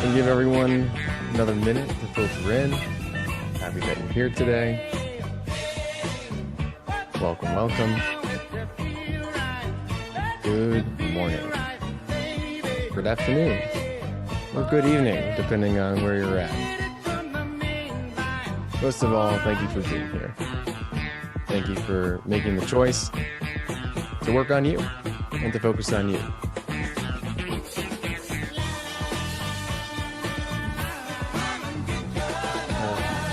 And give everyone another minute to filter in. Happy that you're here today. Welcome, welcome. Good morning. Good afternoon. Or good evening, depending on where you're at. Most of all, thank you for being here. Thank you for making the choice to work on you and to focus on you.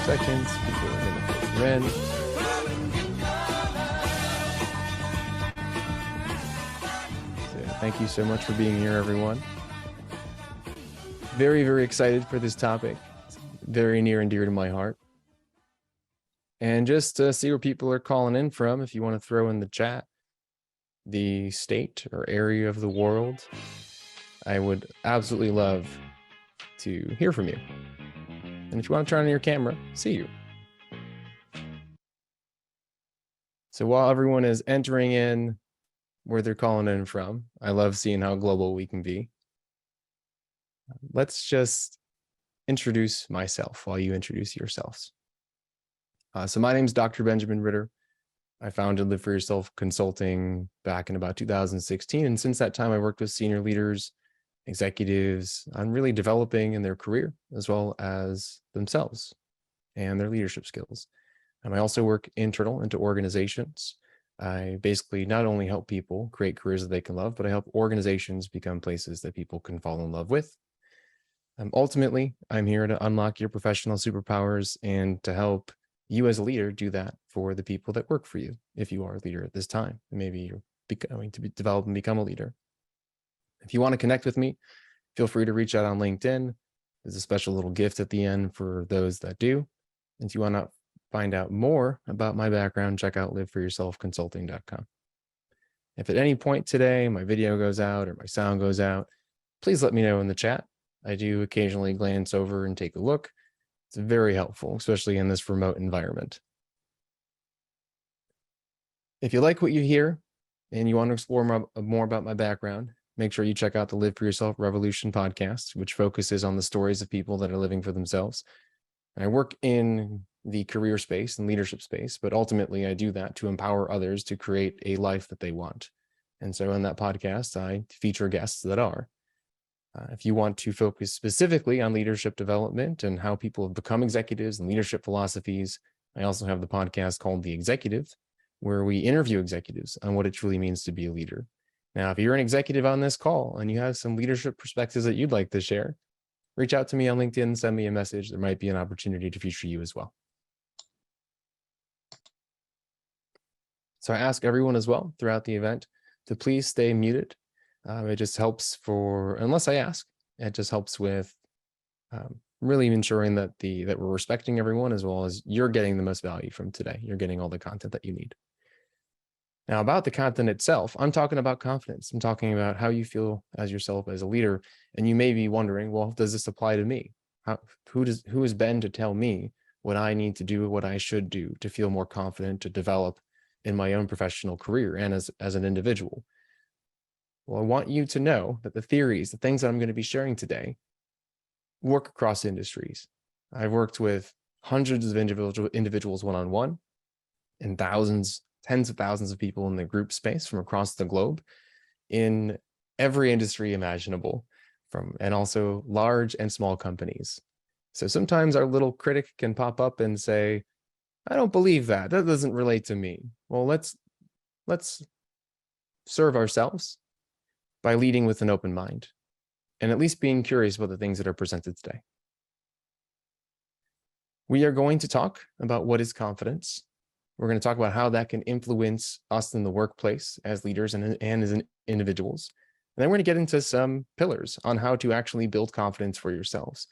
Seconds before we're going to filter in. So thank you so much for being here, everyone. Very, very excited for this topic. It's very near and dear to my heart. And just to see where people are calling in from, if you want to throw in the chat the state or area of the world, I would absolutely love to hear from you. And if you want to turn on your camera, see you. So while everyone is entering in where they're calling in from, I love seeing how global we can be. Let's just introduce myself while you introduce yourselves. So my name is Dr. Benjamin Ritter. I founded Live for Yourself Consulting back in about 2016. And since that time, I worked with senior leaders, executives on really developing in their career as well as themselves and their leadership skills. I also work internal into organizations. I basically not only help people create careers that they can love, but I help organizations become places that people can fall in love with. Ultimately, I'm here to unlock your professional superpowers and to help you as a leader do that for the people that work for you. If you are a leader at this time, maybe you're going to develop and become a leader. If you want to connect with me, feel free to reach out on LinkedIn. There's a special little gift at the end for those that do. And if you want to find out more about my background, check out liveforyourselfconsulting.com. If at any point today my video goes out or my sound goes out, please let me know in the chat. I do occasionally glance over and take a look. It's very helpful, especially in this remote environment. If you like what you hear and you want to explore more about my background, make sure you check out the Live for Yourself Revolution podcast, which focuses on the stories of people that are living for themselves. And I work in the career space and leadership space, but ultimately I do that to empower others to create a life that they want. And so in that podcast, I feature guests that are. If you want to focus specifically on leadership development and how people have become executives and leadership philosophies, I also have the podcast called The Executive, where we interview executives on what it truly means to be a leader. Now, if you're an executive on this call and you have some leadership perspectives that you'd like to share, reach out to me on LinkedIn and send me a message. There might be an opportunity to feature you as well. So I ask everyone as well throughout the event to please stay muted. It just helps unless I ask, it just helps with really ensuring that we're respecting everyone as well as you're getting the most value from today. You're getting all the content that you need. Now, about the content itself, I'm talking about confidence. I'm talking about how you feel as yourself as a leader. And you may be wondering, well, does this apply to me? Who is Ben to tell me what I need to do, what I should do to feel more confident, to develop in my own professional career and as an individual? Well, I want you to know that the theories, the things that I'm going to be sharing today, work across industries. I've worked with hundreds of individuals one-on-one and tens of thousands of people in the group space from across the globe in every industry imaginable, and also large and small companies. So sometimes our little critic can pop up and say, I don't believe that. That doesn't relate to me. Well, let's serve ourselves by leading with an open mind and at least being curious about the things that are presented today. We are going to talk about what is confidence. We're going to talk about how that can influence us in the workplace as leaders and as individuals. And then we're going to get into some pillars on how to actually build confidence for yourselves.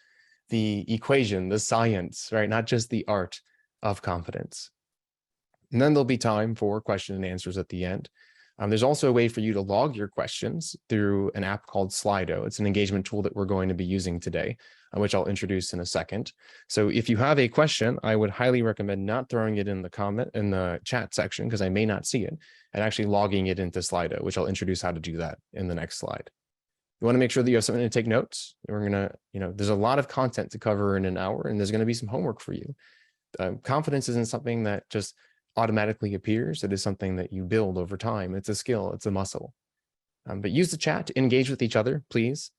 The equation, the science, right? Not just the art of confidence. And then there'll be time for question and answers at the end. There's also a way for you to log your questions through an app called Slido. It's an engagement tool that we're going to be using today, which I'll introduce in a second. So if you have a question, I would highly recommend not throwing it in the chat section, because I may not see it, and actually logging it into Slido, which I'll introduce how to do that in the next slide. You want to make sure that you have something to take notes. We're going to, there's a lot of content to cover in an hour, and there's going to be some homework for you. Confidence isn't something that just automatically appears. It is something that you build over time. It's a skill, it's a muscle. But use the chat to engage with each other, please.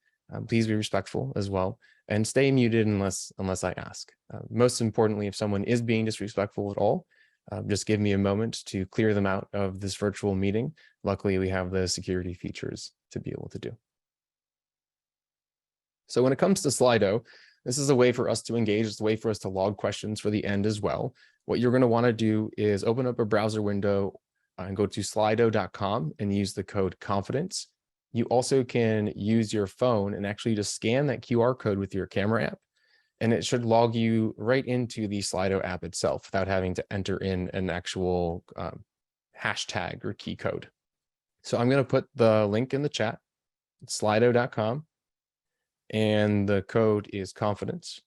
Please be respectful as well, and stay muted unless I ask. Most importantly, if someone is being disrespectful at all, just give me a moment to clear them out of this virtual meeting. Luckily, we have the security features to be able to do. So when it comes to Slido, this is a way for us to engage. It's a way for us to log questions for the end as well. What you're going to want to do is open up a browser window and go to slido.com and use the code confidence. You also can use your phone and actually just scan that QR code with your camera app, and it should log you right into the Slido app itself without having to enter in an actual hashtag or key code. So I'm going to put the link in the chat, slido.com, and the code is confidence,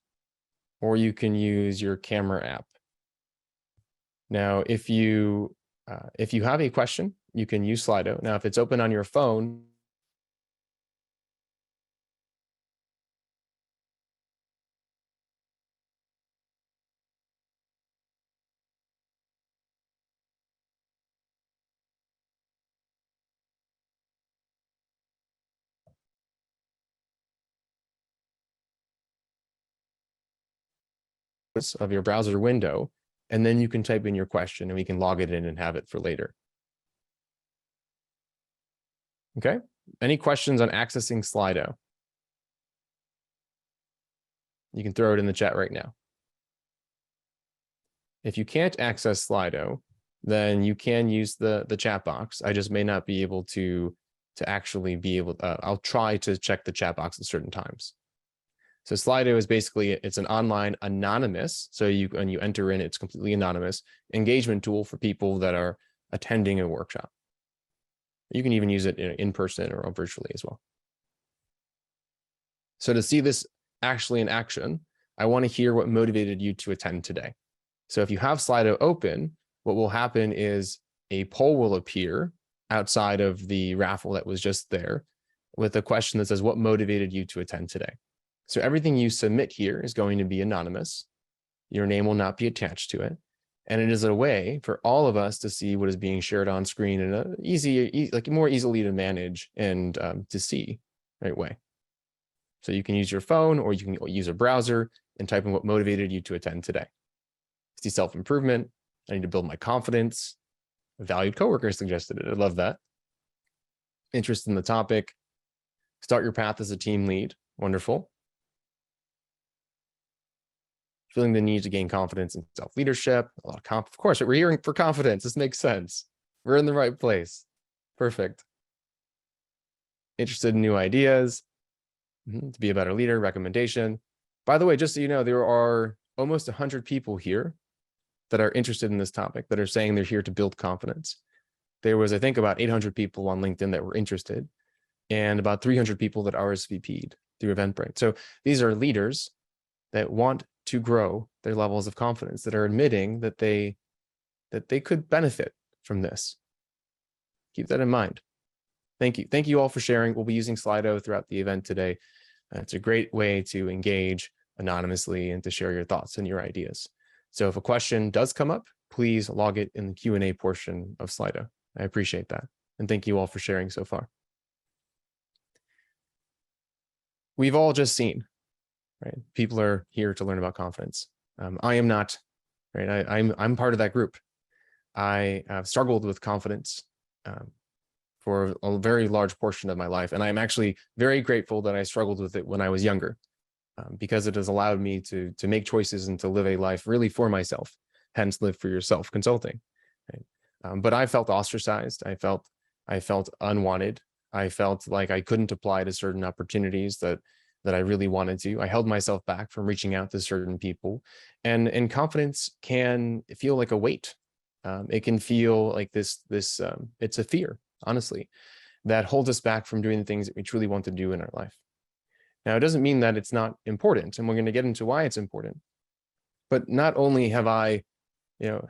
or you can use your camera app. Now, if you have a question, you can use Slido. Now, if it's open on your phone, of your browser window, and then you can type in your question and we can log it in and have it for later. Okay, any questions on accessing Slido? You can throw it in the chat right now. If you can't access Slido, then you can use the chat box. I just may not be able to actually be able, I'll try to check the chat box at certain times. So Slido is basically, it's an online anonymous, so when you enter in, it's completely anonymous engagement tool for people that are attending a workshop. You can even use it in person or virtually as well. So to see this actually in action, I want to hear what motivated you to attend today. So if you have Slido open, what will happen is a poll will appear outside of the raffle that was just there with a question that says, what motivated you to attend today? So everything you submit here is going to be anonymous. Your name will not be attached to it. And it is a way for all of us to see what is being shared on screen in a more easily to manage and to see right way. So you can use your phone or you can use a browser and type in what motivated you to attend today. See self-improvement. I need to build my confidence. A valued coworker suggested it. I love that. Interest in the topic. Start your path as a team lead. Wonderful. Feeling the need to gain confidence in self-leadership. Of course, we're hearing for confidence. This makes sense. We're in the right place. Perfect. Interested in new ideas. To be a better leader, recommendation. By the way, just so you know, there are almost 100 people here that are interested in this topic, that are saying they're here to build confidence. There was, I think, about 800 people on LinkedIn that were interested, and about 300 people that RSVP'd through Eventbrite. So these are leaders that want to grow their levels of confidence, that are admitting that they could benefit from this. Keep that in mind. Thank you. Thank you all for sharing. We'll be using Slido throughout the event today. It's a great way to engage anonymously and to share your thoughts and your ideas. So if a question does come up, please log it in the Q&A portion of Slido. I appreciate that. And thank you all for sharing so far. We've all just seen, right? People are here to learn about confidence. I am not, right? I'm part of that group. I have struggled with confidence for a very large portion of my life. And I'm actually very grateful that I struggled with it when I was younger, because it has allowed me to make choices and to live a life really for myself, hence Live for Yourself consulting. Right? But I felt ostracized. I felt unwanted. I felt like I couldn't apply to certain opportunities that I really wanted to. I held myself back from reaching out to certain people. And confidence can feel like a weight. It can feel like this it's a fear, honestly, that holds us back from doing the things that we truly want to do in our life. Now, it doesn't mean that it's not important, and we're going to get into why it's important. But not only have I, I'm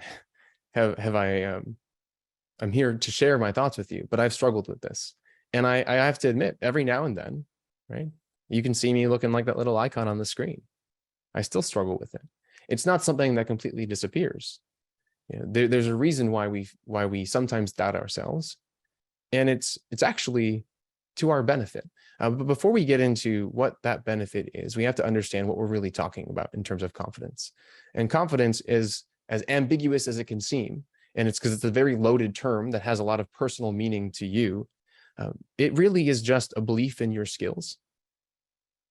here to share my thoughts with you, but I've struggled with this. And I have to admit, every now and then, right? You can see me looking like that little icon on the screen. I still struggle with it. It's not something that completely disappears. There's a reason why we sometimes doubt ourselves, and it's actually to our benefit. But before we get into what that benefit is, we have to understand what we're really talking about in terms of confidence. And confidence is as ambiguous as it can seem, and it's because it's a very loaded term that has a lot of personal meaning to you. It really is just a belief in your skills.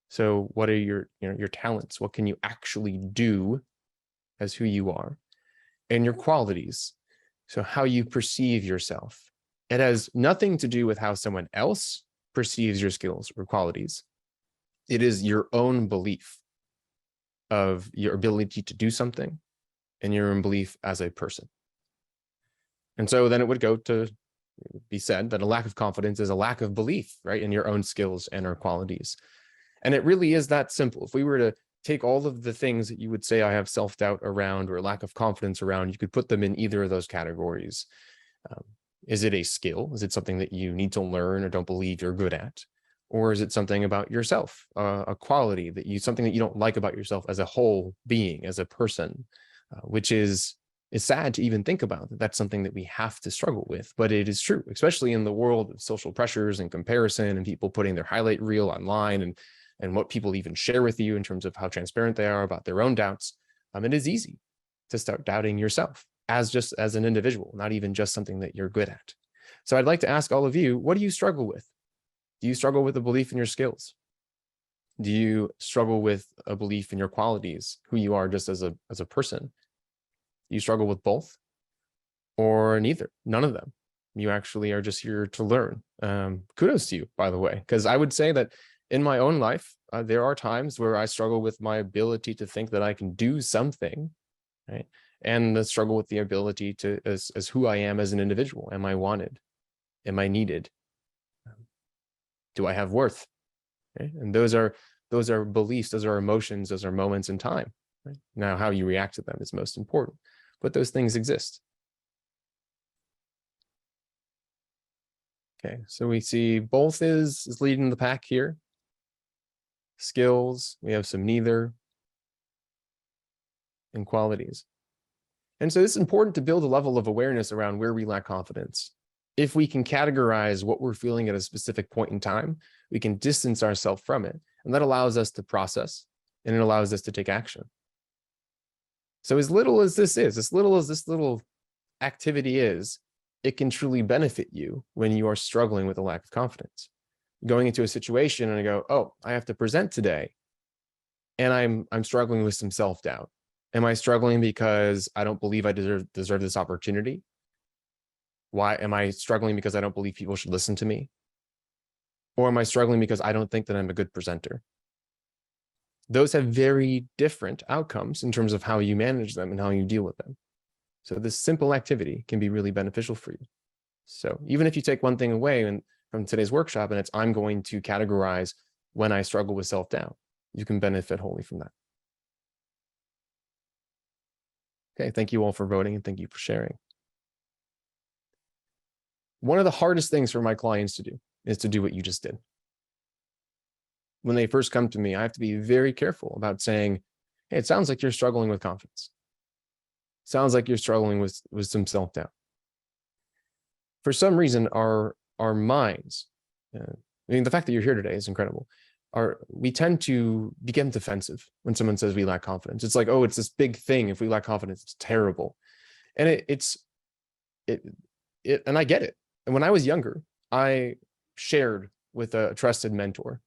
So what are your talents? What can you actually do as who you are? And your qualities. So how you perceive yourself. It has nothing to do with how someone else perceives your skills or qualities. It is your own belief of your ability to do something and your own belief as a person. And so then it would go to be said that a lack of confidence is a lack of belief, right, in your own skills and our qualities. And it really is that simple. If we were to take all of the things that you would say I have self-doubt around or lack of confidence around, you could put them in either of those categories. Is it a skill? Is it something that you need to learn or don't believe you're good at? Or is it something about yourself, a quality that something that you don't like about yourself as a whole being, as a person, which is sad to even think about. That's something that we have to struggle with, but it is true, especially in the world of social pressures and comparison and people putting their highlight reel online and what people even share with you in terms of how transparent they are about their own doubts. It is easy to start doubting yourself as an individual, not even just something that you're good at. So I'd like to ask all of you, what do you struggle with? Do you struggle with a belief in your skills? Do you struggle with a belief in your qualities, who you are just as a person? Do you struggle with both? Or neither? None of them. You actually are just here to learn. Kudos to you, by the way, because I would say that in my own life, there are times where I struggle with my ability to think that I can do something, right? And the struggle with the ability to, as who I am as an individual. Am I wanted? Am I needed? Do I have worth? Okay? And those are beliefs, those are emotions, those are moments in time. Right? Now, how you react to them is most important, but those things exist. Okay, so we see both is leading the pack here. Skills, we have some neither, and qualities. And so it's important to build a level of awareness around where we lack confidence. If we can categorize what we're feeling at a specific point in time, we can distance ourselves from it. And that allows us to process, and it allows us to take action. So as little as this is, as little as this little activity is, it can truly benefit you when you are struggling with a lack of confidence. Going into a situation and I go, oh, I have to present today, and I'm struggling with some self-doubt. Am I struggling because I don't believe I deserve this opportunity? Why am I struggling because I don't believe people should listen to me? Or am I struggling because I don't think that I'm a good presenter? Those have very different outcomes in terms of how you manage them and how you deal with them. So this simple activity can be really beneficial for you. So even if you take one thing away from today's workshop, and it's I'm going to categorize when I struggle with self-doubt, you can benefit wholly from that. Okay, thank you all for voting and thank you for sharing. One of the hardest things for my clients to do is to do what you just did. When they first come to me, I have to be very careful about saying, hey, it sounds like you're struggling with confidence. Sounds like you're struggling with some self-doubt. For some reason, our minds, I mean, the fact that you're here today is incredible. We tend to become defensive when someone says we lack confidence. It's like, oh, it's this big thing. If we lack confidence, it's terrible. And and I get it. And when I was younger, I shared with a trusted mentor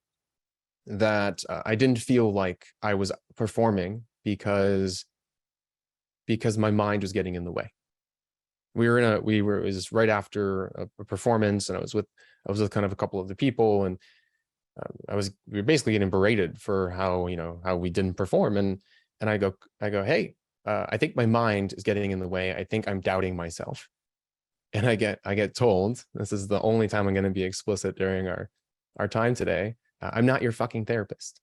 that I didn't feel like I was performing because my mind was getting in the way. It was right after a performance, and I was with kind of a couple of the people, and we were basically getting berated for how we didn't perform, and I go, hey, I think my mind is getting in the way. I think I'm doubting myself, and I get told, this is the only time I'm going to be explicit during our time today, I'm not your fucking therapist.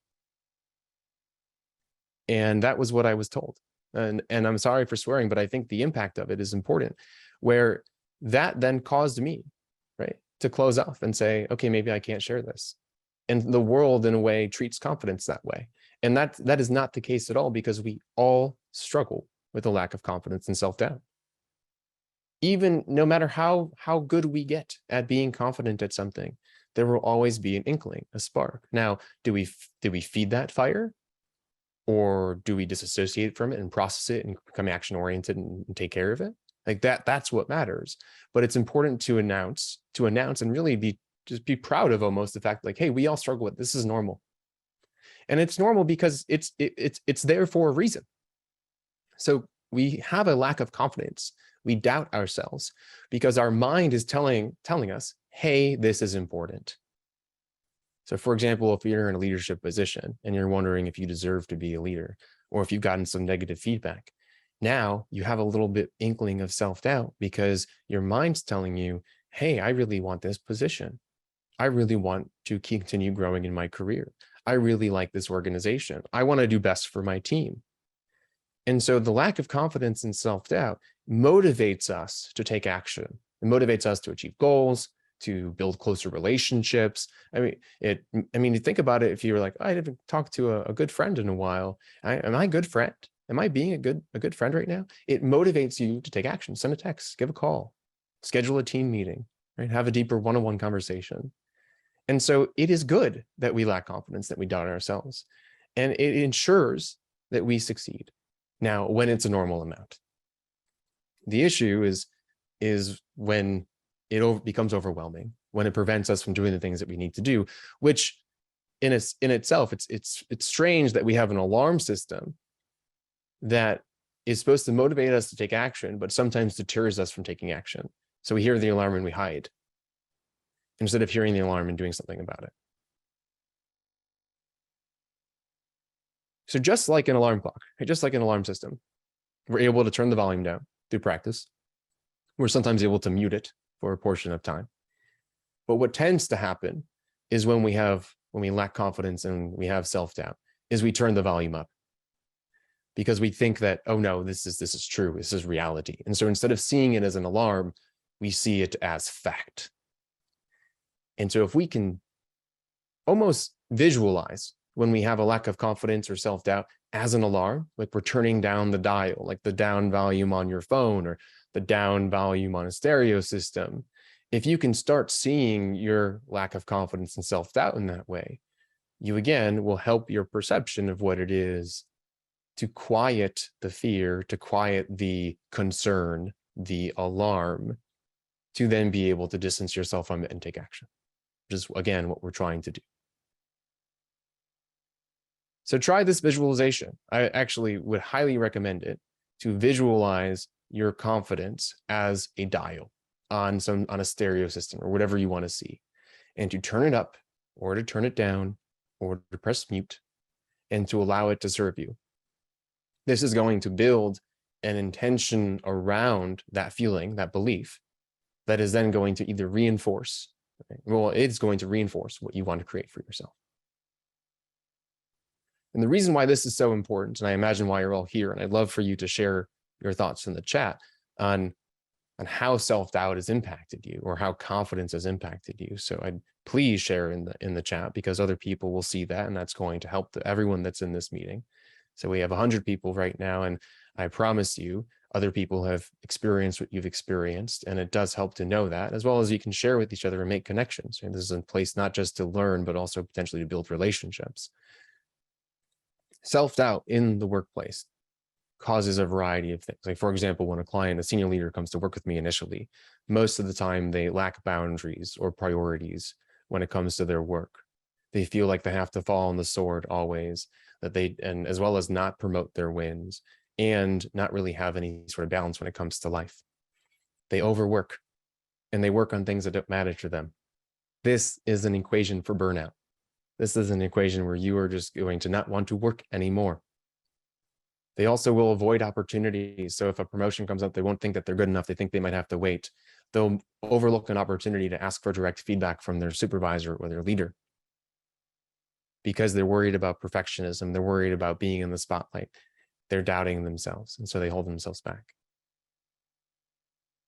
And that was what I was told. And I'm sorry for swearing, but I think the impact of it is important, where that then caused me, right, to close off and say, okay, maybe I can't share this. And the world, in a way, treats confidence that way. And that is not the case at all, because we all struggle with a lack of confidence and self-doubt. Even no matter how good we get at being confident at something, there will always be an inkling, a spark. Now, do we feed that fire, or do we disassociate from it and process it and become action oriented and take care of it? Like that's what matters. But it's important to announce and really just be proud of almost the fact, like, hey, we all struggle with this. Is normal. And it's normal because it's there for a reason. So we have a lack of confidence. We doubt ourselves because our mind is telling us, hey, this is important. So for example, if you're in a leadership position and you're wondering if you deserve to be a leader, or if you've gotten some negative feedback, now you have a little bit inkling of self-doubt because your mind's telling you, hey, I really want this position. I really want to continue growing in my career. I really like this organization. I want to do best for my team. And so the lack of confidence and self-doubt motivates us to take action. It motivates us to achieve goals, to build closer relationships. I mean, you think about it, if you were like, I haven't talked to a good friend in a while. Am I a good friend? Am I being a good friend right now? It motivates you to take action. Send a text, give a call, schedule a team meeting, right? Have a deeper one-on-one conversation. And so it is good that we lack confidence, that we doubt ourselves, and it ensures that we succeed. Now, when it's a normal amount, the issue is when it becomes overwhelming, when it prevents us from doing the things that we need to do, which in itself, it's strange that we have an alarm system that is supposed to motivate us to take action, but sometimes deters us from taking action. So we hear the alarm and we hide, instead of hearing the alarm and doing something about it. So just like an alarm clock, just like an alarm system, we're able to turn the volume down through practice. We're sometimes able to mute it for a portion of time. But what tends to happen is when we lack confidence and we have self-doubt, is we turn the volume up because we think that, oh no, this is true, this is reality. And so instead of seeing it as an alarm, we see it as fact. And so if we can almost visualize when we have a lack of confidence or self-doubt as an alarm, like we're turning down the dial, like the down volume on your phone or the down volume on a stereo system, if you can start seeing your lack of confidence and self-doubt in that way, you again will help your perception of what it is to quiet the fear, to quiet the concern, the alarm, to then be able to distance yourself from it and take action, which is again what we're trying to do. So try this visualization. I actually would highly recommend it, to visualize your confidence as a dial on a stereo system or whatever you want to see, and to turn it up or to turn it down or to press mute and to allow it to serve you. This is going to build an intention around that feeling, that belief, that is then going to either reinforce, well, it's going to reinforce what you want to create for yourself. And the reason why this is so important, and I imagine why you're all here, and I'd love for you to share your thoughts in the chat on how self-doubt has impacted you or how confidence has impacted you. So I'd please share in the chat, because other people will see that, and that's going to help everyone that's in this meeting. So we have 100 people right now, and I promise you other people have experienced what you've experienced, and it does help to know that, as well as you can share with each other and make connections. And this is a place not just to learn, but also potentially to build relationships. Self-doubt in the workplace causes a variety of things. Like, for example, when a senior leader comes to work with me initially, most of the time they lack boundaries or priorities when it comes to their work. They feel like they have to fall on the sword always, and as well as not promote their wins and not really have any sort of balance when it comes to life. They overwork and they work on things that don't matter to them. This is an equation for burnout. This is an equation where you are just going to not want to work anymore. They also will avoid opportunities. So if a promotion comes up, they won't think that they're good enough. They think they might have to wait. They'll overlook an opportunity to ask for direct feedback from their supervisor or their leader, because they're worried about perfectionism. They're worried about being in the spotlight. They're doubting themselves. And so they hold themselves back.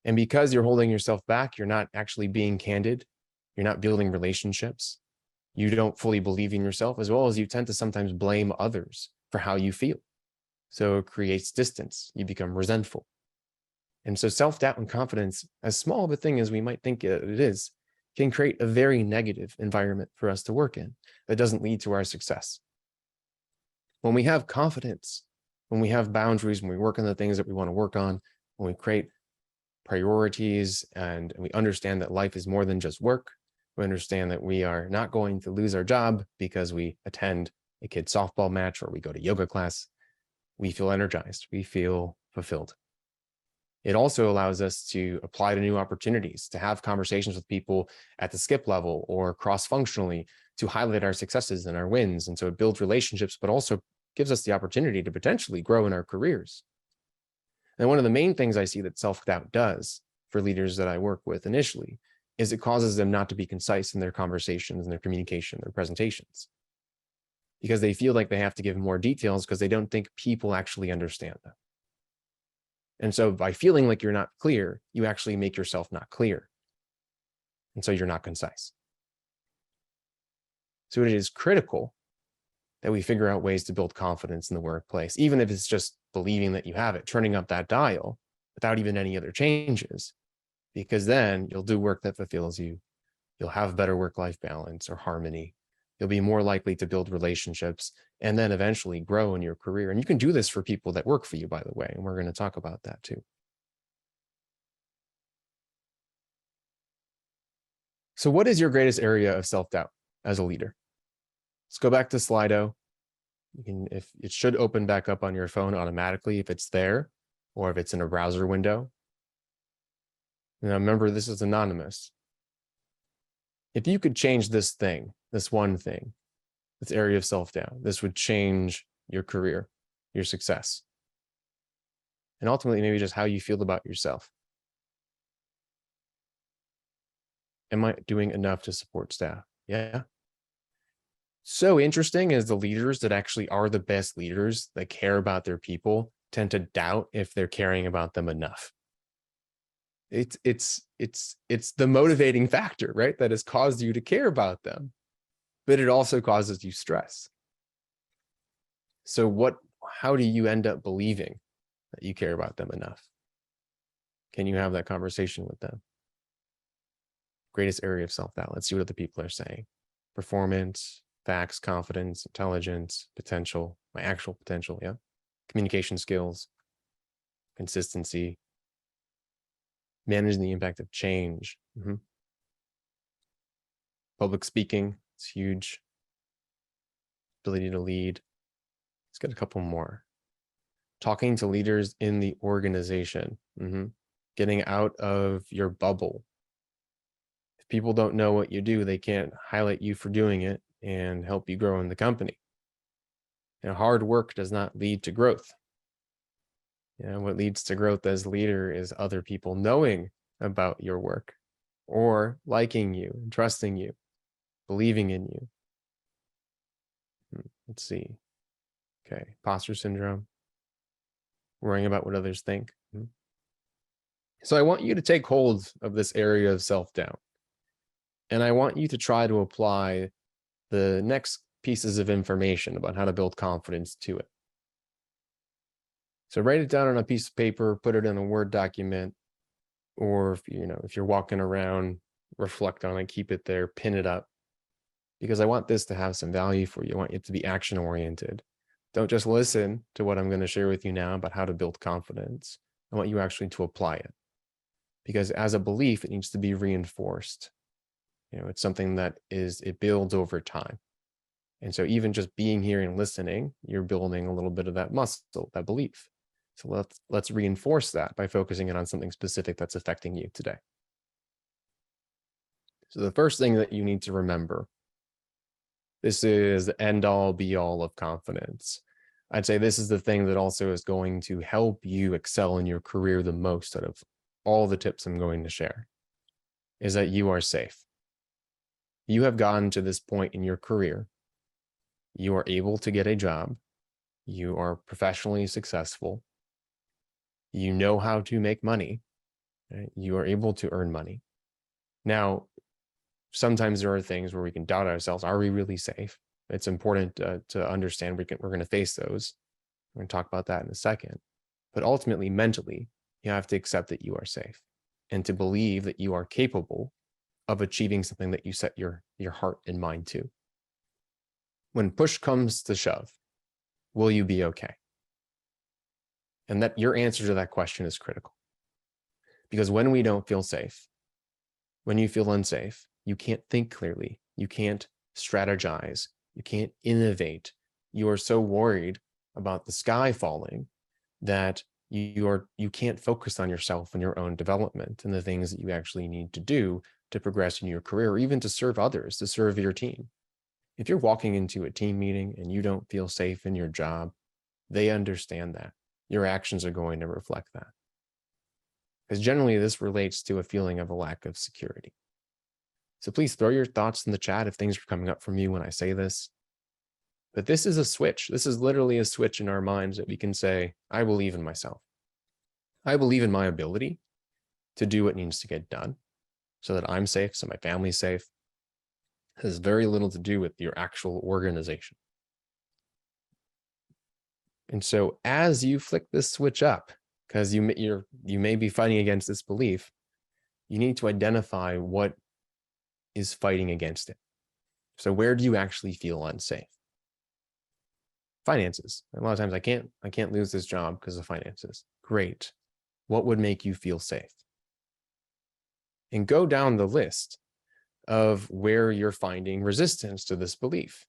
And because you're holding yourself back, you're not actually being candid. You're not building relationships. You don't fully believe in yourself, as well as you tend to sometimes blame others for how you feel. So it creates distance. You become resentful. And so self-doubt and confidence, as small of a thing as we might think it is, can create a very negative environment for us to work in that doesn't lead to our success. When we have confidence, when we have boundaries, when we work on the things that we want to work on, when we create priorities and we understand that life is more than just work, we understand that we are not going to lose our job because we attend a kid's softball match or we go to yoga class, we feel energized, we feel fulfilled. It also allows us to apply to new opportunities, to have conversations with people at the skip level or cross-functionally to highlight our successes and our wins. And so it builds relationships, but also gives us the opportunity to potentially grow in our careers. And one of the main things I see that self-doubt does for leaders that I work with initially is it causes them not to be concise in their conversations and their communication, their presentations, because they feel like they have to give more details because they don't think people actually understand them. And so by feeling like you're not clear, you actually make yourself not clear. And so you're not concise. So it is critical that we figure out ways to build confidence in the workplace, even if it's just believing that you have it, turning up that dial without even any other changes, because then you'll do work that fulfills you. You'll have better work-life balance or harmony. You'll be more likely to build relationships and then eventually grow in your career. And you can do this for people that work for you, by the way, and we're going to talk about that too. So what is your greatest area of self-doubt as a leader? Let's go back to Slido. You can, if it should open back up on your phone automatically if it's there, or if it's in a browser window. Now remember, this is anonymous. If you could change this thing, this one thing, this area of self-doubt, this would change your career, your success, and ultimately maybe just how you feel about yourself. Am I doing enough to support staff? Yeah. So interesting is the leaders that actually are the best leaders that care about their people tend to doubt if they're caring about them enough. It's the motivating factor, right? That has caused you to care about them, but it also causes you stress. So how do you end up believing that you care about them enough? Can you have that conversation with them? Greatest area of self-doubt. Let's see what other people are saying. Performance, facts, confidence, intelligence, potential, my actual potential, yeah. Communication skills, consistency, managing the impact of change. Public speaking, it's huge. Ability to lead. Let's get a couple more. Talking to leaders in the organization. Getting out of your bubble. If people don't know what you do, they can't highlight you for doing it and help you grow in the company. And hard work does not lead to growth. What leads to growth as a leader is other people knowing about your work or liking you, trusting you, believing in you. Let's see. Okay, imposter syndrome, worrying about what others think. So I want you to take hold of this area of self-doubt. And I want you to try to apply the next pieces of information about how to build confidence to it. So write it down on a piece of paper, put it in a Word document, or if you're walking around, reflect on it, keep it there, pin it up, because I want this to have some value for you. I want it to be action oriented. Don't just listen to what I'm going to share with you now about how to build confidence. I want you actually to apply it, because as a belief, it needs to be reinforced. It's something that it builds over time. And so even just being here and listening, you're building a little bit of that muscle, that belief. So let's reinforce that by focusing it on something specific that's affecting you today. So the first thing that you need to remember, this is the end all be all of confidence. I'd say this is the thing that also is going to help you excel in your career the most out of all the tips I'm going to share, is that you are safe. You have gotten to this point in your career. You are able to get a job. You are professionally successful. You know how to make money. Right? You are able to earn money. Now, sometimes there are things where we can doubt ourselves. Are we really safe? It's important to understand we're going to face those. We're going to talk about that in a second. But ultimately, mentally, you have to accept that you are safe and to believe that you are capable of achieving something that you set your heart and mind to. When push comes to shove, will you be okay? And that your answer to that question is critical. Because when we don't feel safe, when you feel unsafe, you can't think clearly, you can't strategize, you can't innovate. You are so worried about the sky falling that you can't focus on yourself and your own development and the things that you actually need to do to progress in your career, or even to serve others, to serve your team. If you're walking into a team meeting and you don't feel safe in your job, they understand that. Your actions are going to reflect that. Because generally this relates to a feeling of a lack of security. So please throw your thoughts in the chat if things are coming up from you when I say this. But this is a switch. This is literally a switch in our minds that we can say, I believe in myself. I believe in my ability to do what needs to get done so that I'm safe, so my family's safe. It has very little to do with your actual organization. And so as you flick this switch up, because you may be fighting against this belief, you need to identify what is fighting against it. So where do you actually feel unsafe? Finances. A lot of times I can't lose this job because of finances. Great. What would make you feel safe? And go down the list of where you're finding resistance to this belief.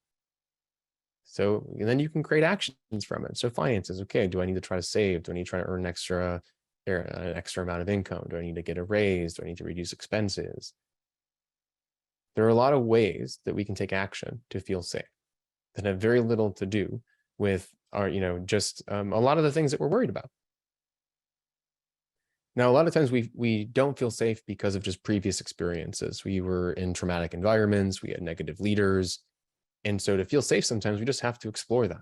So then you can create actions from it. So finances, okay, do I need to try to save? Do I need to try to earn an extra amount of income? Do I need to get a raise? Do I need to reduce expenses? There are a lot of ways that we can take action to feel safe that have very little to do with our, just a lot of the things that we're worried about. Now, a lot of times we don't feel safe because of just previous experiences. We were in traumatic environments, we had negative leaders. And so to feel safe, sometimes we just have to explore that.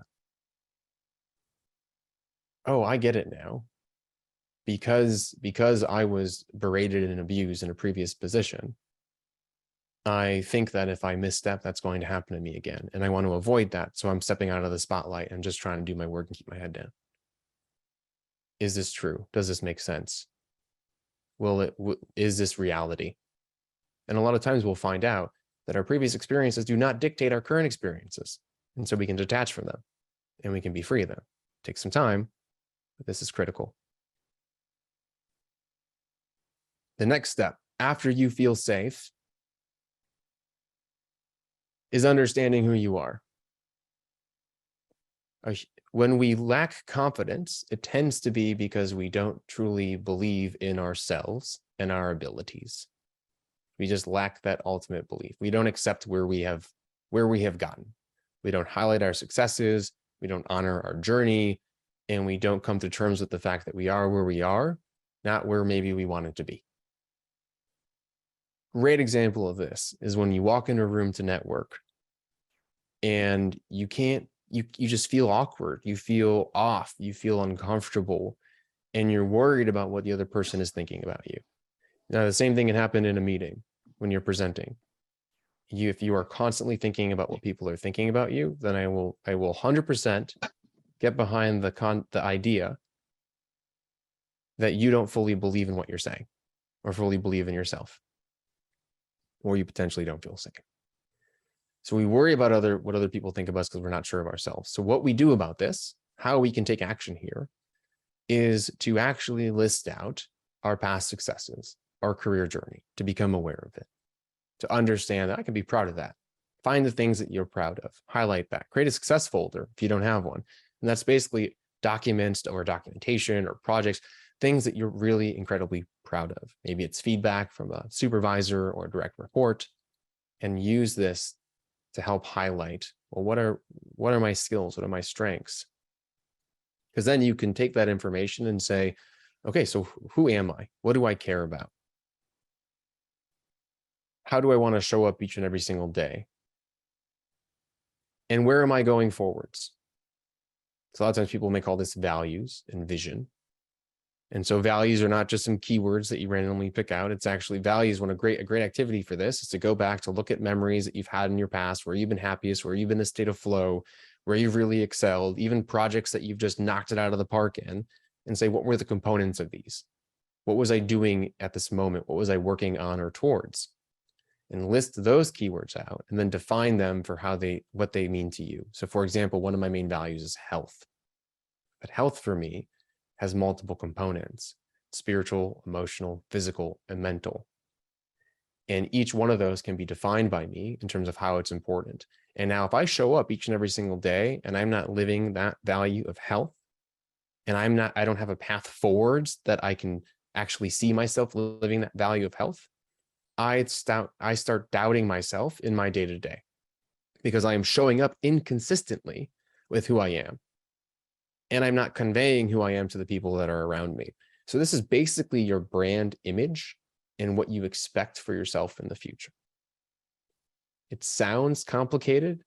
Oh, I get it now. Because I was berated and abused in a previous position, I think that if I misstep, that's going to happen to me again. And I want to avoid that. So I'm stepping out of the spotlight and just trying to do my work and keep my head down. Is this true? Does this make sense? Is this reality? And a lot of times we'll find out that our previous experiences do not dictate our current experiences. And so we can detach from them and we can be free of them. Take some time, but this is critical. The next step after you feel safe is understanding who you are. When we lack confidence, it tends to be because we don't truly believe in ourselves and our abilities. We just lack that ultimate belief. We don't accept where we have gotten. We don't highlight our successes. We don't honor our journey. And we don't come to terms with the fact that we are where we are, not where maybe we wanted to be. Great example of this is when you walk in a room to network and you just feel awkward. You feel off. You feel uncomfortable. And you're worried about what the other person is thinking about you. Now, the same thing can happen in a meeting when you're presenting. If you are constantly thinking about what people are thinking about you, then I will 100% get behind the idea that you don't fully believe in what you're saying or fully believe in yourself, or you potentially don't feel safe. So we worry about what other people think of us because we're not sure of ourselves. So what we do about this, how we can take action here, is to actually list out our past successes, our career journey, to become aware of it, to understand that I can be proud of that. Find the things that you're proud of, highlight that, create a success folder if you don't have one. And that's basically documents or documentation or projects, things that you're really incredibly proud of. Maybe it's feedback from a supervisor or a direct report, and use this to help highlight, well, what are my skills? What are my strengths? Because then you can take that information and say, okay, so who am I? What do I care about? How do I want to show up each and every single day? And where am I going forwards? So a lot of times people may call this values and vision. And so values are not just some keywords that you randomly pick out. It's actually values. A great activity for this is to go back to look at memories that you've had in your past, where you've been happiest, where you've been in a state of flow, where you've really excelled, even projects that you've just knocked it out of the park in, and say, what were the components of these? What was I doing at this moment? What was I working on or towards? And list those keywords out and then define them for what they mean to you. So for example, one of my main values is health. But health for me has multiple components: spiritual, emotional, physical, and mental. And each one of those can be defined by me in terms of how it's important. And now if I show up each and every single day and I'm not living that value of health, and I don't have a path forwards that I can actually see myself living that value of health, I start doubting myself in my day-to-day because I am showing up inconsistently with who I am. And I'm not conveying who I am to the people that are around me. So this is basically your brand image and what you expect for yourself in the future. It sounds complicated,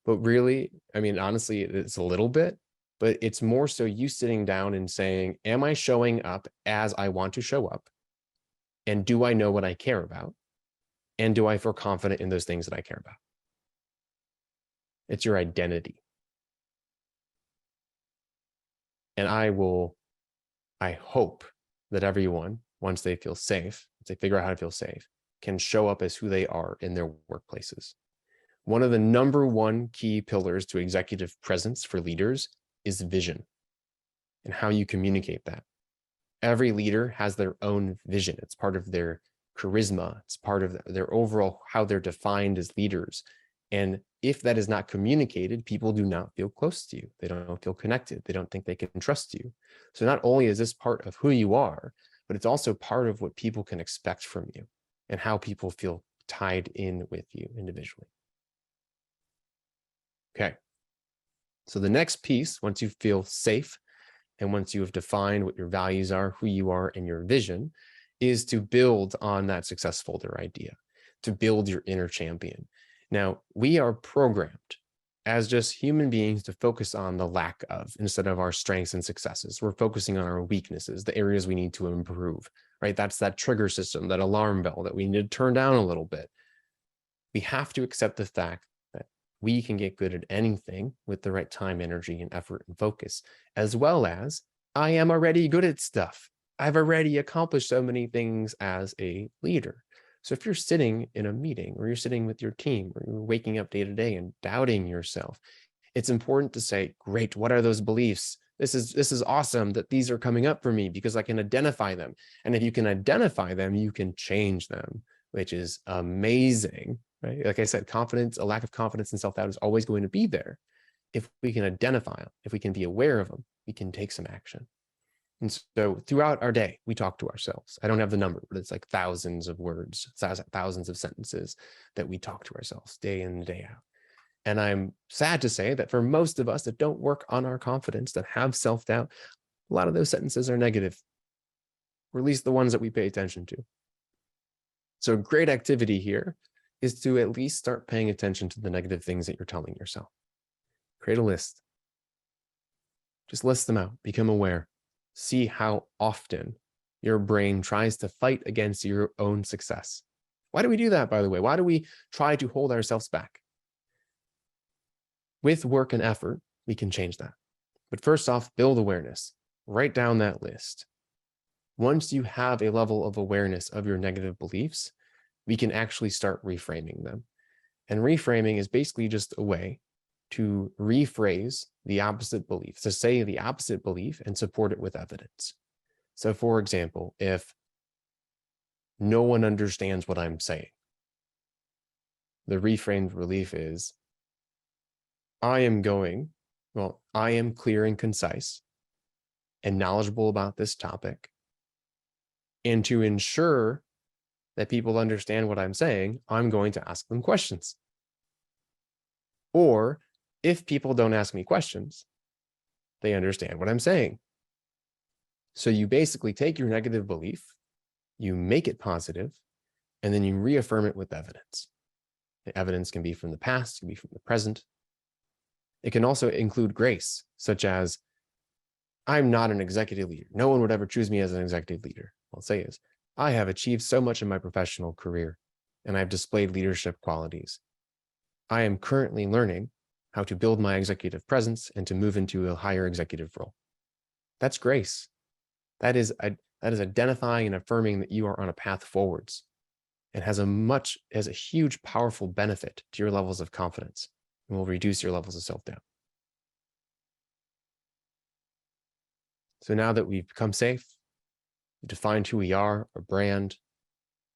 but really, I mean, honestly, it's a little bit, but it's more so you sitting down and saying, am I showing up as I want to show up? And do I know what I care about? And do I feel confident in those things that I care about? It's your identity. And I hope that everyone, once they feel safe, once they figure out how to feel safe, can show up as who they are in their workplaces. One of the number one key pillars to executive presence for leaders is vision and how you communicate that. Every leader has their own vision. It's part of their charisma. It's part of their overall, how they're defined as leaders. And if that is not communicated, people do not feel close to you. They don't feel connected. They don't think they can trust you. So not only is this part of who you are, but it's also part of what people can expect from you and how people feel tied in with you individually. Okay. So the next piece, once you feel safe and once you have defined what your values are, who you are, and your vision, is to build on that success folder idea, to build your inner champion. Now, we are programmed as just human beings to focus on the lack of instead of our strengths and successes. We're focusing on our weaknesses, the areas we need to improve, right? That's that trigger system, that alarm bell that we need to turn down a little bit. We have to accept the fact that we can get good at anything with the right time, energy, and effort and focus, as well as I am already good at stuff. I've already accomplished so many things as a leader. So if you're sitting in a meeting or you're sitting with your team or you're waking up day to day and doubting yourself, it's important to say, great, what are those beliefs? This is awesome that these are coming up for me because I can identify them. And if you can identify them, you can change them, which is amazing, right? Like I said, confidence, a lack of confidence and self-doubt is always going to be there. If we can identify them, if we can be aware of them, we can take some action. And so throughout our day, we talk to ourselves. I don't have the number, but it's like thousands of words, thousands of sentences that we talk to ourselves day in and day out. And I'm sad to say that for most of us that don't work on our confidence, that have self-doubt, a lot of those sentences are negative, or at least the ones that we pay attention to. So a great activity here is to at least start paying attention to the negative things that you're telling yourself. Create a list. Just list them out, become aware. See how often your brain tries to fight against your own success. Why do we do that, by the way? Why do we try to hold ourselves back? With work and effort, we can change that. But first off, build awareness. Write down that list. Once you have a level of awareness of your negative beliefs, we can actually start reframing them. And reframing is basically just a way to rephrase the opposite belief, to say the opposite belief and support it with evidence. So for example, if no one understands what I'm saying, the reframed belief is, I am clear and concise and knowledgeable about this topic. And to ensure that people understand what I'm saying, I'm going to ask them questions. Or if people don't ask me questions, they understand what I'm saying. So you basically take your negative belief, you make it positive, and then you reaffirm it with evidence. The evidence can be from the past, it can be from the present. It can also include grace, such as, I'm not an executive leader. No one would ever choose me as an executive leader. What I'll say is, I have achieved so much in my professional career, and I've displayed leadership qualities. I am currently learning how to build my executive presence and to move into a higher executive role. That's grace. That is identifying and affirming that you are on a path forwards, and has a huge, powerful benefit to your levels of confidence and will reduce your levels of self-doubt. So now that we've become safe, defined who we are, our brand,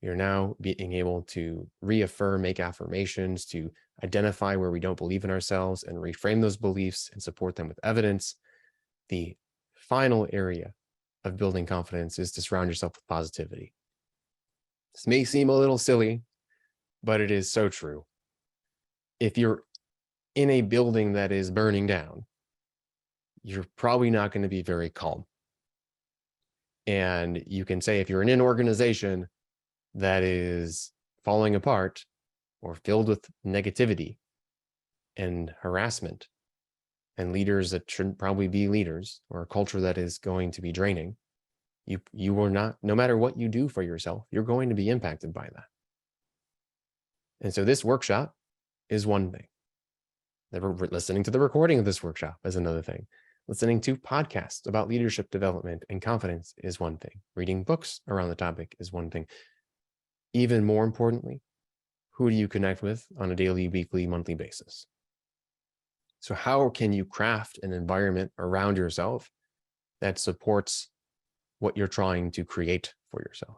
we are now being able to reaffirm, make affirmations, to identify where we don't believe in ourselves and reframe those beliefs and support them with evidence. The final area of building confidence is to surround yourself with positivity. This may seem a little silly, but it is so true. If you're in a building that is burning down, you're probably not going to be very calm. And you can say if you're in an organization that is falling apart or filled with negativity and harassment and leaders that shouldn't probably be leaders, or a culture that is going to be draining, you are not, no matter what you do for yourself, you're going to be impacted by that. And so this workshop is one thing. Listening to the recording of this workshop is another thing. Listening to podcasts about leadership development and confidence is one thing. Reading books around the topic is one thing. Even more importantly, who do you connect with on a daily, weekly, monthly basis? So how can you craft an environment around yourself that supports what you're trying to create for yourself?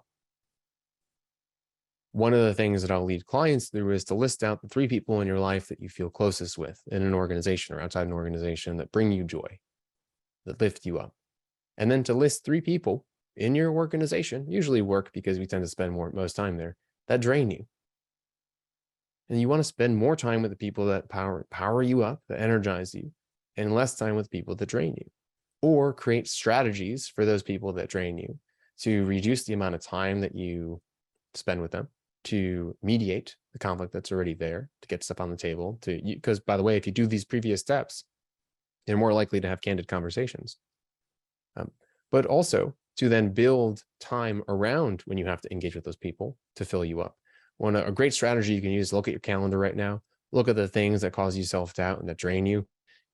One of the things that I'll lead clients through is to list out the 3 people in your life that you feel closest with in an organization or outside an organization that bring you joy, that lift you up. And then to list 3 people in your organization, usually work because we tend to spend most time there, that drain you. And you want to spend more time with the people that power you up, that energize you, and less time with people that drain you. Or create strategies for those people that drain you to reduce the amount of time that you spend with them, to mediate the conflict that's already there, to get stuff on the table, because by the way, if you do these previous steps, you're more likely to have candid conversations. But also to then build time around when you have to engage with those people to fill you up. A great strategy you can use, look at your calendar right now, look at the things that cause you self-doubt and that drain you,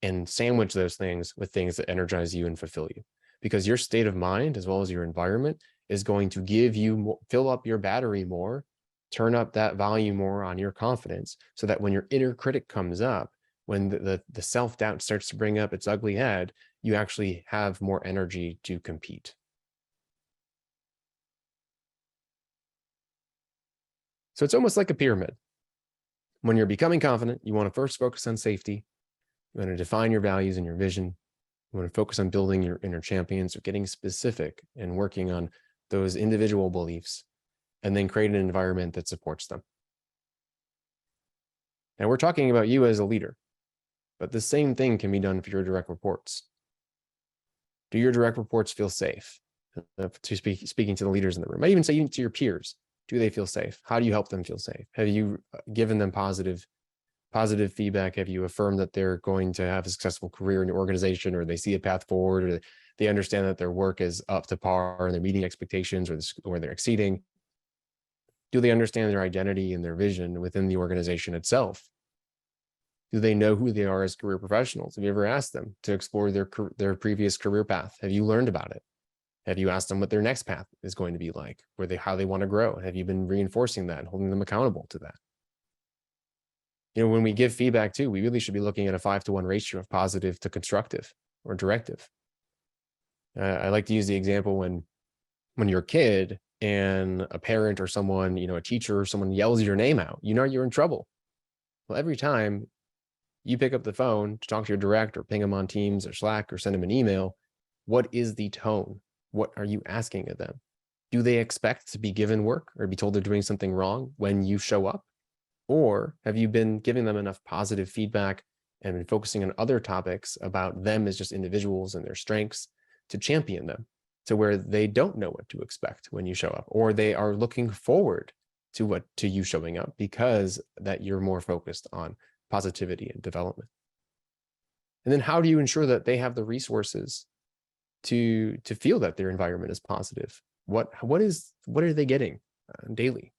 and sandwich those things with things that energize you and fulfill you. Because your state of mind, as well as your environment, is going to give you more, fill up your battery more, turn up that volume more on your confidence, so that when your inner critic comes up, when the self-doubt starts to bring up its ugly head, you actually have more energy to compete. So it's almost like a pyramid. When you're becoming confident, you want to first focus on safety. You want to define your values and your vision. You want to focus on building your inner champions, or getting specific and working on those individual beliefs, and then create an environment that supports them. Now we're talking about you as a leader, but the same thing can be done for your direct reports. Do your direct reports feel safe? Speaking to the leaders in the room, I even say even to your peers, do they feel safe? How do you help them feel safe? Have you given them positive feedback? Have you affirmed that they're going to have a successful career in your organization, or they see a path forward, or they understand that their work is up to par and they're meeting expectations, or they're exceeding? Do they understand their identity and their vision within the organization itself? Do they know who they are as career professionals? Have you ever asked them to explore their previous career path? Have you learned about it? Have you asked them what their next path is going to be like, how they want to grow? Have you been reinforcing that and holding them accountable to that? When we give feedback too, we really should be looking at a 5-to-1 ratio of positive to constructive or directive. I like to use the example when you're a kid and a parent or someone, a teacher or someone yells your name out, you're in trouble. Well, every time you pick up the phone to talk to your director, ping them on Teams or Slack or send them an email, what is the tone? What are you asking of them? Do they expect to be given work or be told they're doing something wrong when you show up? Or have you been giving them enough positive feedback and been focusing on other topics about them as just individuals and their strengths to champion them to where they don't know what to expect when you show up, or they are looking forward to you showing up because that you're more focused on positivity and development? And then how do you ensure that they have the resources to feel that their environment is positive. What are they getting daily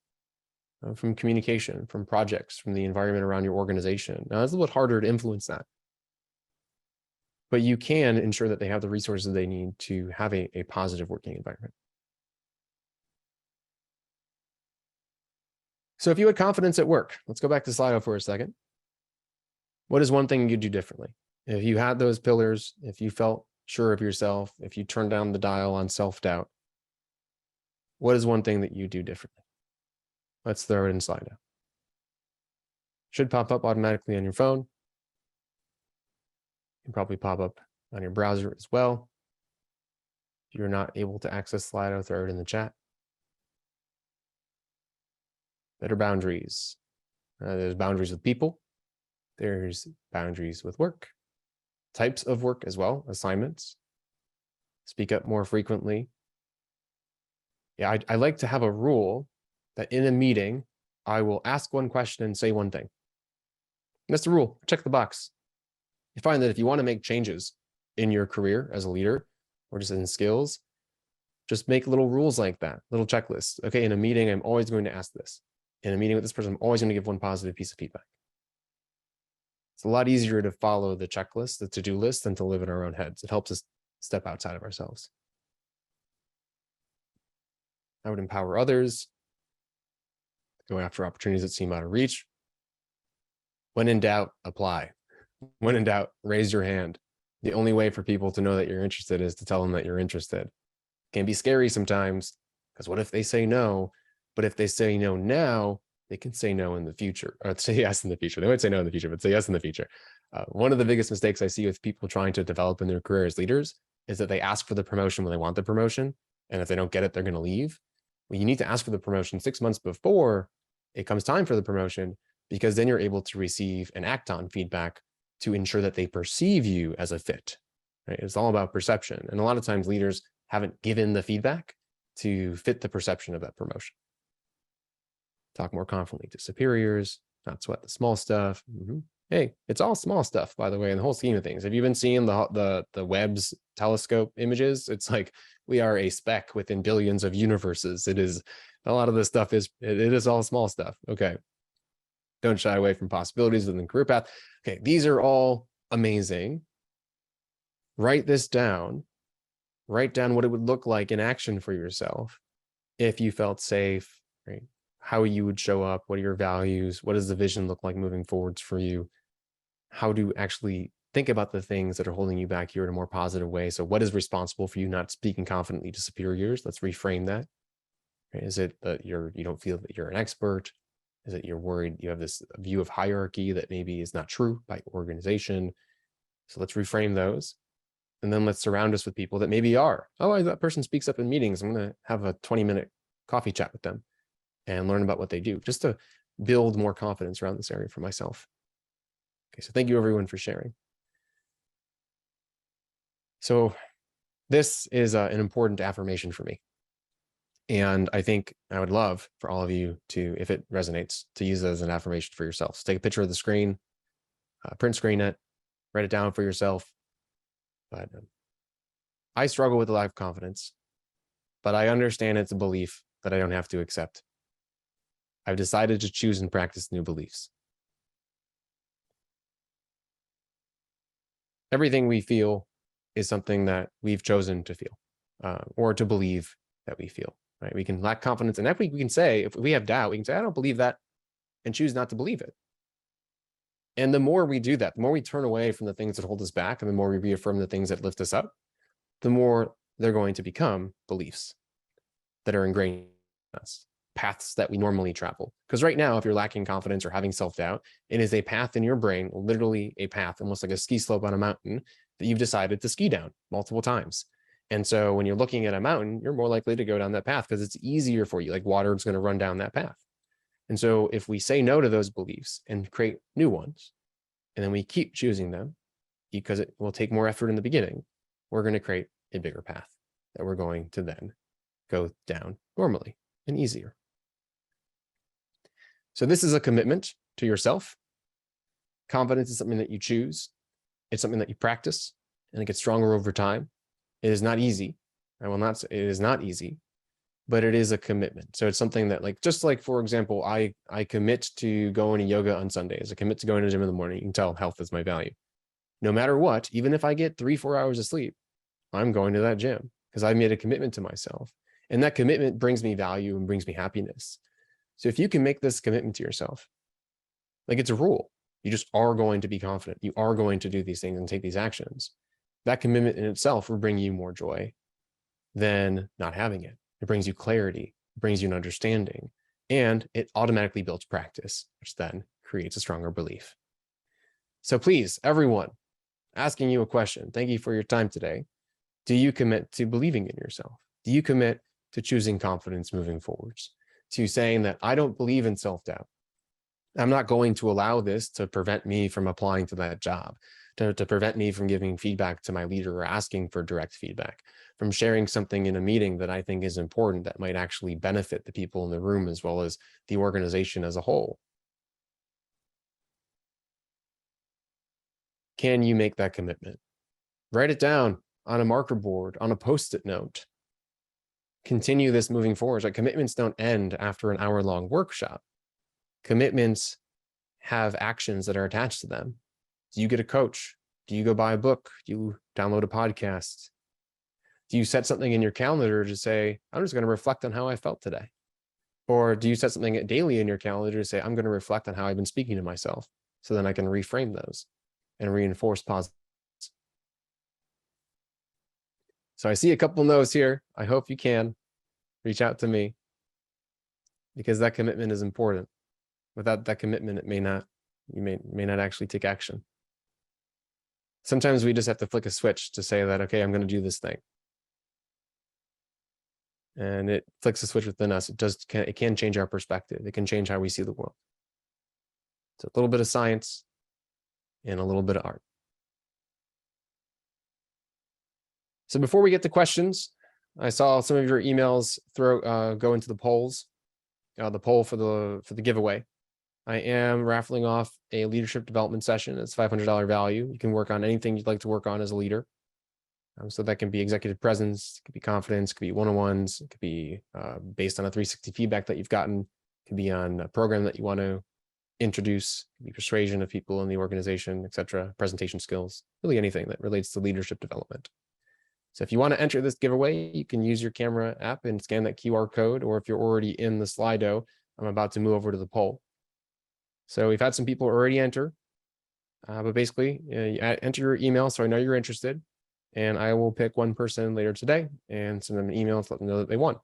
from communication, from projects, from the environment around your organization? Now, it's a little bit harder to influence that, but you can ensure that they have the resources they need to have a positive working environment. So if you had confidence at work, let's go back to Slido for a second. What is one thing you'd do differently? If you had those pillars, if you felt sure of yourself, if you turned down the dial on self-doubt, what is one thing that you do differently? Let's throw it in Slido. Should pop up automatically on your phone. Can probably pop up on your browser as well. If you're not able to access Slido, throw it in the chat. Better boundaries. There's boundaries with people. There's boundaries with work. Types of work as well, assignments. Speak up more frequently. Yeah, I like to have a rule that in a meeting, I will ask one question and say one thing. That's the rule. Check the box. You find that if you want to make changes in your career as a leader or just in skills, just make little rules like that, little checklists. Okay, in a meeting, I'm always going to ask this. In a meeting with this person, I'm always going to give one positive piece of feedback. It's a lot easier to follow the checklist, the to-do list, than to live in our own heads. It helps us step outside of ourselves. I would empower others, go after opportunities that seem out of reach. When in doubt, apply. When in doubt, raise your hand. The only way for people to know that you're interested is to tell them that you're interested. It can be scary sometimes, because what if they say no? But if they say no now, they can say no in the future, or say yes in the future. They might say no in the future, but say yes in the future. One of the biggest mistakes I see with people trying to develop in their career as leaders is that they ask for the promotion when they want the promotion. And if they don't get it, they're going to leave. Well, you need to ask for the promotion 6 months before it comes time for the promotion, because then you're able to receive and act on feedback to ensure that they perceive you as a fit. Right? It's all about perception. And a lot of times leaders haven't given the feedback to fit the perception of that promotion. Talk more confidently to superiors, not sweat the small stuff. Hey, it's all small stuff, by the way, in the whole scheme of things. Have you been seeing the Webb's telescope images? It's like we are a speck within billions of universes. It is, a lot of this stuff it is all small stuff. Okay. Don't shy away from possibilities within the career path. Okay, these are all amazing. Write this down. Write down what it would look like in action for yourself if you felt safe, right? How you would show up, what are your values, what does the vision look like moving forwards for you, how to actually think about the things that are holding you back here in a more positive way. So what is responsible for you not speaking confidently to superiors? Let's reframe that. Right? Is it that you don't feel that you're an expert? Is it you're worried you have this view of hierarchy that maybe is not true by organization? So let's reframe those. And then let's surround us with people that maybe are. Oh, that person speaks up in meetings. I'm going to have a 20-minute coffee chat with them and learn about what they do, just to build more confidence around this area for myself. Okay, so thank you everyone for sharing. So this is an important affirmation for me. And I think I would love for all of you to, if it resonates, to use it as an affirmation for yourselves. Take a picture of the screen, print screen it, write it down for yourself. But I struggle with a lack of confidence, but I understand it's a belief that I don't have to accept. I've decided to choose and practice new beliefs. Everything we feel is something that we've chosen to feel, or to believe that we feel, right? We can lack confidence, and we can say, if we have doubt, we can say, I don't believe that, and choose not to believe it. And the more we do that, the more we turn away from the things that hold us back, and the more we reaffirm the things that lift us up, the more they're going to become beliefs that are ingrained in us, paths that we normally travel. Because right now, if you're lacking confidence or having self-doubt, it is a path in your brain, literally a path, almost like a ski slope on a mountain that you've decided to ski down multiple times. And so when you're looking at a mountain, you're more likely to go down that path because it's easier for you, like water is going to run down that path. And so if we say no to those beliefs and create new ones, and then we keep choosing them because it will take more effort in the beginning, we're going to create a bigger path that we're going to then go down normally and easier. So this is a commitment to yourself. Confidence is something that you choose. It's something that you practice, and it gets stronger over time. It is not easy. I will not say it is not easy, but it is a commitment. So it's something that, like, just like, for example, I commit to going to yoga on Sundays. I commit to going to the gym in the morning. You can tell health is my value. No matter what, even if I get 3-4 hours of sleep, I'm going to that gym because I made a commitment to myself. And that commitment brings me value and brings me happiness. So if you can make this commitment to yourself, like, it's a rule, you just are going to be confident. You are going to do these things and take these actions. That commitment in itself will bring you more joy than not having it. It brings you clarity, it brings you an understanding, and it automatically builds practice, which then creates a stronger belief. So please, everyone, asking you a question. Thank you for your time today. Do you commit to believing in yourself? Do you commit to choosing confidence moving forwards? To saying that I don't believe in self-doubt. I'm not going to allow this to prevent me from applying to that job, to prevent me from giving feedback to my leader or asking for direct feedback, from sharing something in a meeting that I think is important that might actually benefit the people in the room as well as the organization as a whole. Can you make that commitment? Write it down on a marker board, on a Post-it note. Continue this moving forward. Like, commitments don't end after an hour-long workshop. Commitments have actions that are attached to them. Do you get a coach? Do you go buy a book? Do you download a podcast? Do you set something in your calendar to say, I'm just going to reflect on how I felt today? Or do you set something daily in your calendar to say, I'm going to reflect on how I've been speaking to myself, so then I can reframe those and reinforce positive? So I see a couple no's here. I hope you can reach out to me, because that commitment is important. Without that commitment, you may not actually take action. Sometimes we just have to flick a switch to say that, okay, I'm going to do this thing. And it flicks a switch within us. It can change our perspective. It can change how we see the world. It's a little bit of science and a little bit of art. So before we get to questions, I saw some of your emails go into the polls, the poll for the giveaway. I am raffling off a leadership development session. It's $500 value. You can work on anything you'd like to work on as a leader. So that can be executive presence, it could be confidence, it could be one-on-ones, it could be based on a 360 feedback that you've gotten, it could be on a program that you want to introduce, it could be persuasion of people in the organization, etc., presentation skills, really anything that relates to leadership development. So if you want to enter this giveaway, you can use your camera app and scan that QR code, or if you're already in the Slido, I'm about to move over to the poll. So we've had some people already enter, but basically you enter your email so I know you're interested, and I will pick one person later today and send them an email to let them know that they won.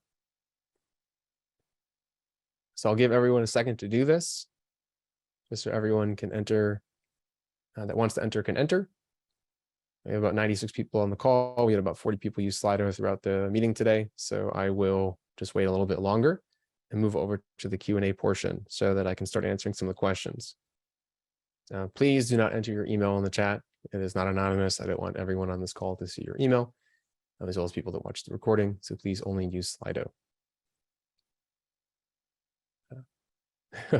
So I'll give everyone a second to do this, just so everyone can enter, that wants to enter can enter. We have about 96 people on the call. We had about 40 people use Slido throughout the meeting today. So I will just wait a little bit longer and move over to the Q&A portion so that I can start answering some of the questions. Please do not enter your email in the chat. It is not anonymous. I don't want everyone on this call to see your email, as well as people that watch the recording. So please only use Slido.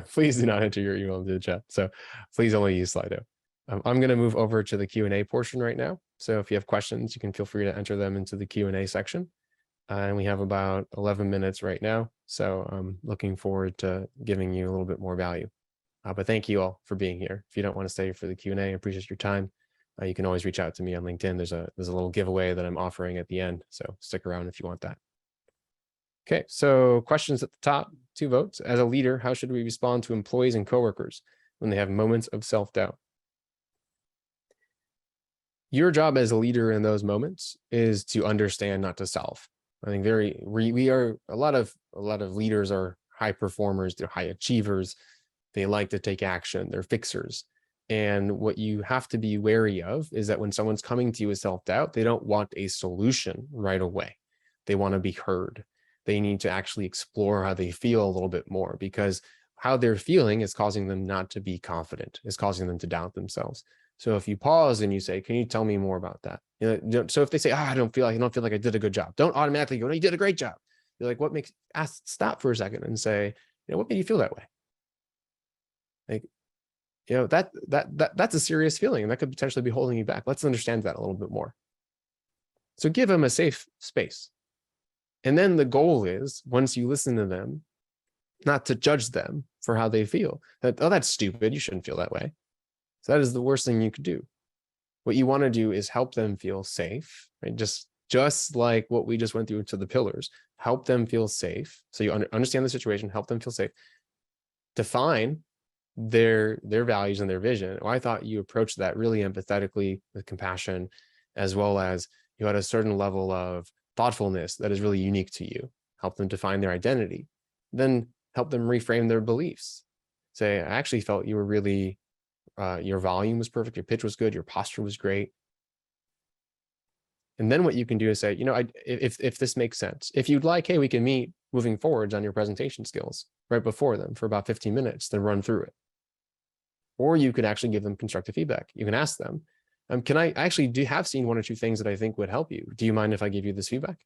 Please do not enter your email into the chat. So please only use Slido. I'm going to move over to the Q&A portion right now. So if you have questions, you can feel free to enter them into the Q&A section. And we have about 11 minutes right now. So I'm looking forward to giving you a little bit more value. But thank you all for being here. If you don't want to stay for the Q&A, I appreciate your time. You can always reach out to me on LinkedIn. There's a little giveaway that I'm offering at the end. So stick around if you want that. Okay, so questions at the top, 2 votes. As a leader, how should we respond to employees and coworkers when they have moments of self-doubt? Your job as a leader in those moments is to understand, not to solve. I think we are a lot of leaders are high performers, they're high achievers, they like to take action, they're fixers. And what you have to be wary of is that when someone's coming to you with self-doubt, they don't want a solution right away. They want to be heard. They need to actually explore how they feel a little bit more, because how they're feeling is causing them not to be confident, is causing them to doubt themselves. So if you pause and you say, can you tell me more about that? So if they say, I don't feel like I did a good job, don't automatically go, no, you did a great job. You're like, stop for a second and say, what made you feel that way? Like, that's a serious feeling, and that could potentially be holding you back. Let's understand that a little bit more. So give them a safe space. And then the goal is, once you listen to them, not to judge them for how they feel. That, oh, that's stupid. You shouldn't feel that way. So that is the worst thing you could do. What you want to do is help them feel safe, right? Just like what we just went through to the pillars, help them feel safe. So you understand the situation, help them feel safe. Define their values and their vision. Oh, I thought you approached that really empathetically with compassion, as well as you had a certain level of thoughtfulness that is really unique to you. Help them define their identity. Then help them reframe their beliefs. Say, I actually felt you were really, your volume was perfect, your pitch was good, your posture was great. And then what you can do is say, if this makes sense, if you'd like, hey, we can meet moving forwards on your presentation skills right before them for about 15 minutes, then run through it. Or you could actually give them constructive feedback. You can ask them, can I actually have seen one or two things that I think would help you? Do you mind if I give you this feedback?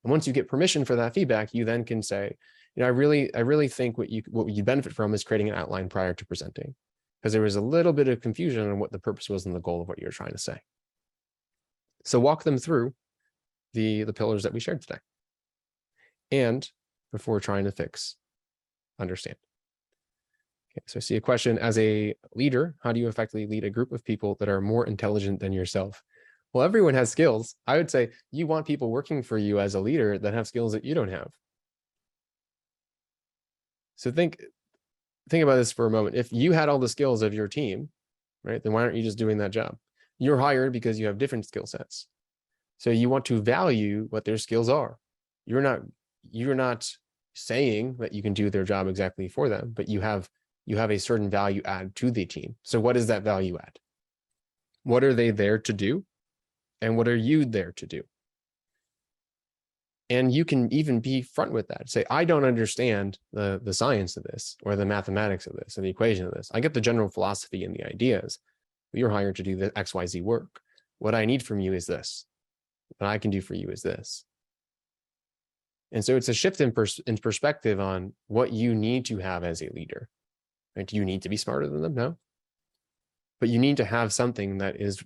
And once you get permission for that feedback, you then can say, I really think what you benefit from is creating an outline prior to presenting, because there was a little bit of confusion on what the purpose was and the goal of what you're trying to say. So walk them through the pillars that we shared today. And before trying to fix, understand. Okay, so I see a question: as a leader, how do you effectively lead a group of people that are more intelligent than yourself? Well, everyone has skills. I would say you want people working for you as a leader that have skills that you don't have. So think about this for a moment. If you had all the skills of your team, right, then why aren't you just doing that job? You're hired because you have different skill sets. So you want to value what their skills are. You're not saying that you can do their job exactly for them, but you have a certain value add to the team. So what is that value add? What are they there to do? And what are you there to do? And you can even be front with that. Say, I don't understand the science of this, or the mathematics of this, or the equation of this. I get the general philosophy and the ideas. You're hired to do the XYZ work. What I need from you is this. What I can do for you is this. And so it's a shift in perspective on what you need to have as a leader. Right? Do you need to be smarter than them? No. But you need to have something that is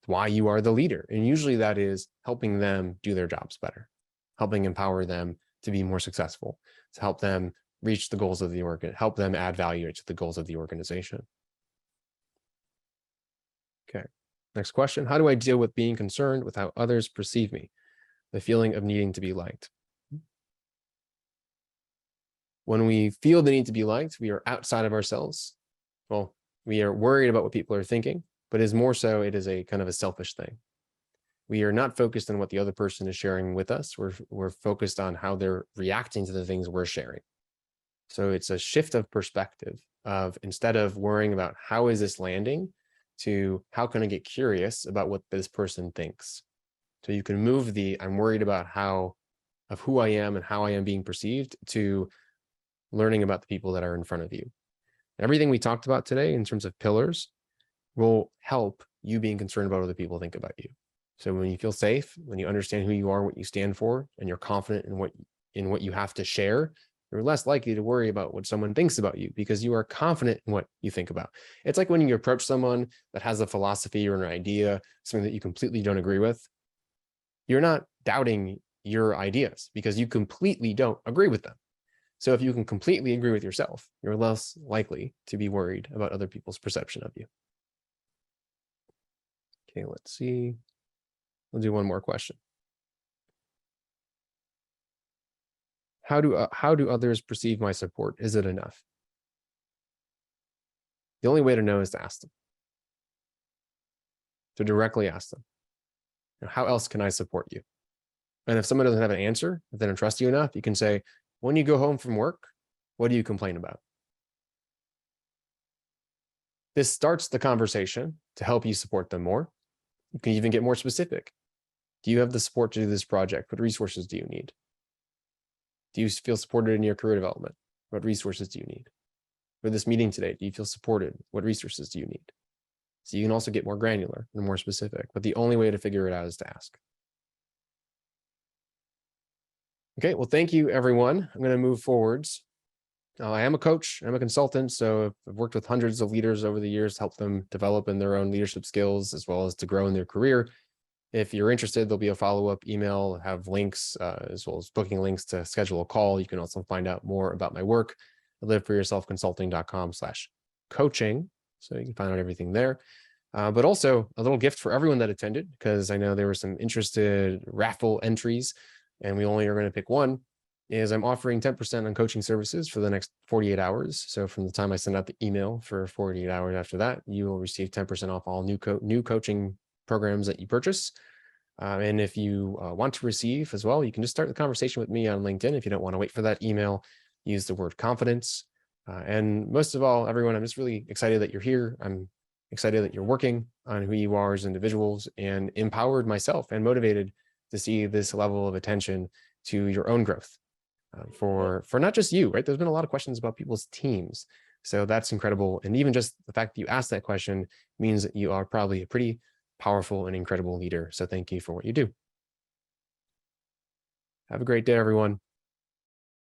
why you are the leader. And usually that is helping them do their jobs better, helping empower them to be more successful, to help them reach the goals of the organ, help them add value to the goals of the organization. Okay, next question. How do I deal with being concerned with how others perceive me? The feeling of needing to be liked. When we feel the need to be liked, we are outside of ourselves. Well, we are worried about what people are thinking, but is more so, it is a kind of a selfish thing. We are not focused on what the other person is sharing with us. We're focused on how they're reacting to the things we're sharing. So it's a shift of perspective of, instead of worrying about how is this landing, to how can I get curious about what this person thinks. So you can move the I'm worried about who I am and how I am being perceived, to learning about the people that are in front of you. Everything we talked about today in terms of pillars will help you being concerned about what other people think about you. So when you feel safe, when you understand who you are, what you stand for, and you're confident in what you have to share, you're less likely to worry about what someone thinks about you, because you are confident in what you think about. It's like when you approach someone that has a philosophy or an idea, something that you completely don't agree with, you're not doubting your ideas because you completely don't agree with them. So if you can completely agree with yourself, you're less likely to be worried about other people's perception of you. Okay, let's see. We'll do one more question. How do others perceive my support? Is it enough? The only way to know is to ask them. To directly ask them, how else can I support you? And if someone doesn't have an answer, if they don't trust you enough, you can say, when you go home from work, what do you complain about? This starts the conversation to help you support them more. You can even get more specific. Do you have the support to do this project? What resources do you need? Do you feel supported in your career development? What resources do you need? For this meeting today, do you feel supported? What resources do you need? So you can also get more granular and more specific, but the only way to figure it out is to ask. Okay, well, thank you, everyone. I'm going to move forwards. I am a coach, I'm a consultant, so I've worked with hundreds of leaders over the years to help them develop in their own leadership skills, as well as to grow in their career. If you're interested, there'll be a follow-up email, have links, as well as booking links to schedule a call. You can also find out more about my work at liveforyourselfconsulting.com/coaching. So you can find out everything there. But also a little gift for everyone that attended, because I know there were some interested raffle entries and we only are going to pick one, is I'm offering 10% on coaching services for the next 48 hours. So from the time I send out the email for 48 hours after that, you will receive 10% off all new coaching programs that you purchase. And if you want to receive as well, you can just start the conversation with me on LinkedIn. If you don't want to wait for that email, use the word confidence. And most of all, everyone, I'm just really excited that you're here. I'm excited that you're working on who you are as individuals, and empowered myself and motivated to see this level of attention to your own growth for not just you, right? There's been a lot of questions about people's teams. So that's incredible. And even just the fact that you asked that question means that you are probably a pretty powerful and incredible leader. So thank you for what you do. Have a great day, everyone.